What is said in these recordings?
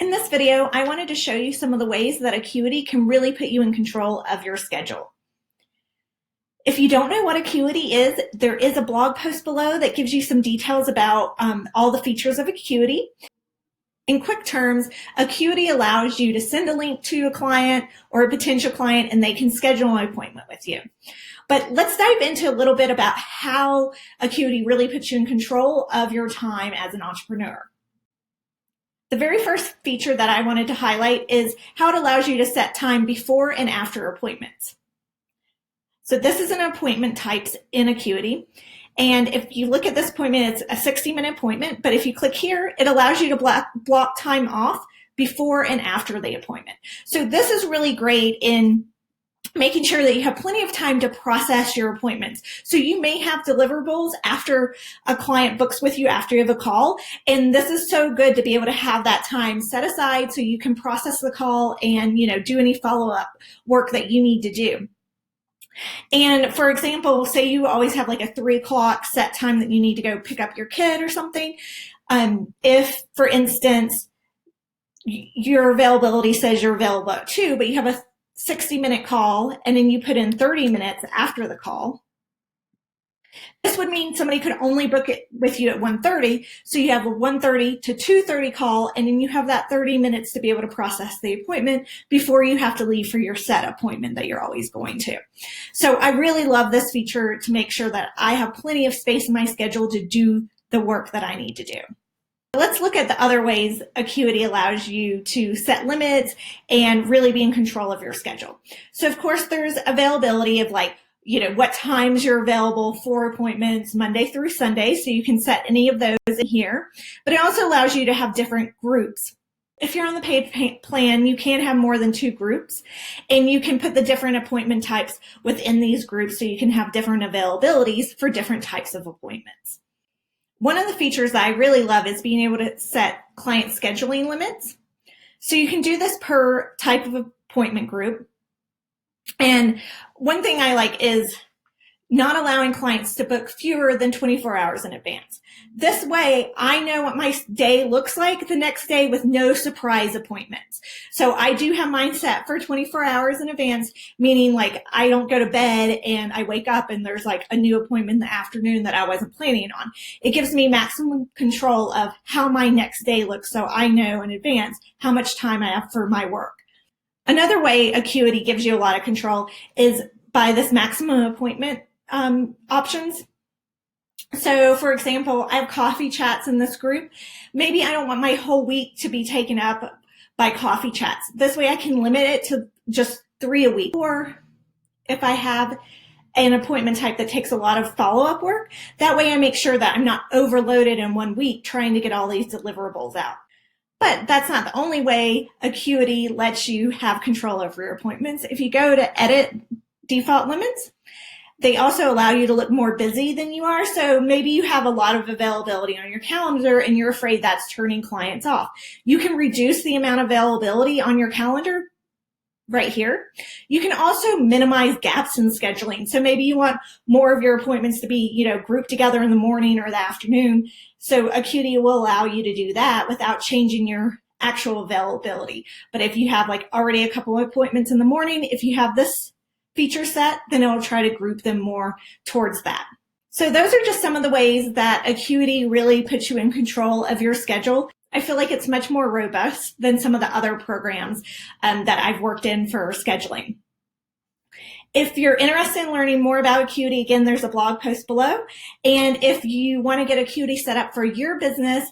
In this video, I wanted to show you some of the ways that Acuity can really put you in control of your schedule. If you don't know what Acuity is, there is a blog post below that gives you some details about all the features of Acuity. In quick terms, Acuity allows you to send a link to a client or a potential client and they can schedule an appointment with you. But let's dive into a little bit about how Acuity really puts you in control of your time as an entrepreneur. The very first feature that I wanted to highlight is how it allows you to set time before and after appointments. So this is an appointment types in Acuity. And if you look at this appointment, it's a 60-minute appointment. But if you click here, it allows you to block time off before and after the appointment. So this is really great in making sure that you have plenty of time to process your appointments. So you may have deliverables after a client books with you after you have a call. And this is so good to be able to have that time set aside so you can process the call and, do any follow-up work that you need to do. And for example, say you always have like a 3 o'clock set time that you need to go pick up your kid or something. If, for instance, your availability says you're available at 2, but you have a 60-minute call, and then you put in 30 minutes after the call. This would mean somebody could only book it with you at 1:30, so you have a 1:30 to 2:30 call, and then you have that 30 minutes to be able to process the appointment before you have to leave for your set appointment that you're always going to. So I really love this feature to make sure that I have plenty of space in my schedule to do the work that I need to do. Let's look at the other ways Acuity allows you to set limits and really be in control of your schedule. So of course there's availability of what times you're available for appointments Monday through Sunday. So you can set any of those in here, but it also allows you to have different groups. If you're on the paid plan, you can have more than 2 groups, and you can put the different appointment types within these groups so you can have different availabilities for different types of appointments. One of the features that I really love is being able to set client scheduling limits. So you can do this per type of appointment group. And one thing I like is not allowing clients to book fewer than 24 hours in advance. This way, I know what my day looks like the next day with no surprise appointments. So I do have mine set for 24 hours in advance, meaning I don't go to bed and I wake up and there's a new appointment in the afternoon that I wasn't planning on. It gives me maximum control of how my next day looks, so I know in advance how much time I have for my work. Another way Acuity gives you a lot of control is by this maximum appointment options. So for example, I have coffee chats in this group. Maybe I don't want my whole week to be taken up by coffee chats. This way I can limit it to just 3 a week. Or if I have an appointment type that takes a lot of follow-up work, that way I make sure that I'm not overloaded in 1 week trying to get all these deliverables out. But that's not the only way Acuity lets you have control over your appointments. If you go to edit default limits, they also allow you to look more busy than you are. So maybe you have a lot of availability on your calendar and you're afraid that's turning clients off. You can reduce the amount of availability on your calendar right here. You can also minimize gaps in scheduling. So maybe you want more of your appointments to be, grouped together in the morning or the afternoon. So Acuity will allow you to do that without changing your actual availability. But if you have already a couple of appointments in the morning, if you have this feature set, then it'll try to group them more towards that. So those are just some of the ways that Acuity really puts you in control of your schedule. I feel like it's much more robust than some of the other programs that I've worked in for scheduling. If you're interested in learning more about Acuity, again, there's a blog post below. And if you want to get Acuity set up for your business,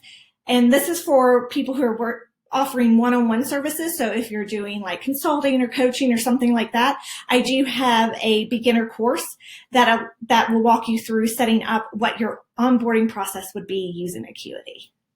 and this is for people who are offering one-on-one services. So if you're doing consulting or coaching or something like that, I do have a beginner course that will walk you through setting up what your onboarding process would be using Acuity.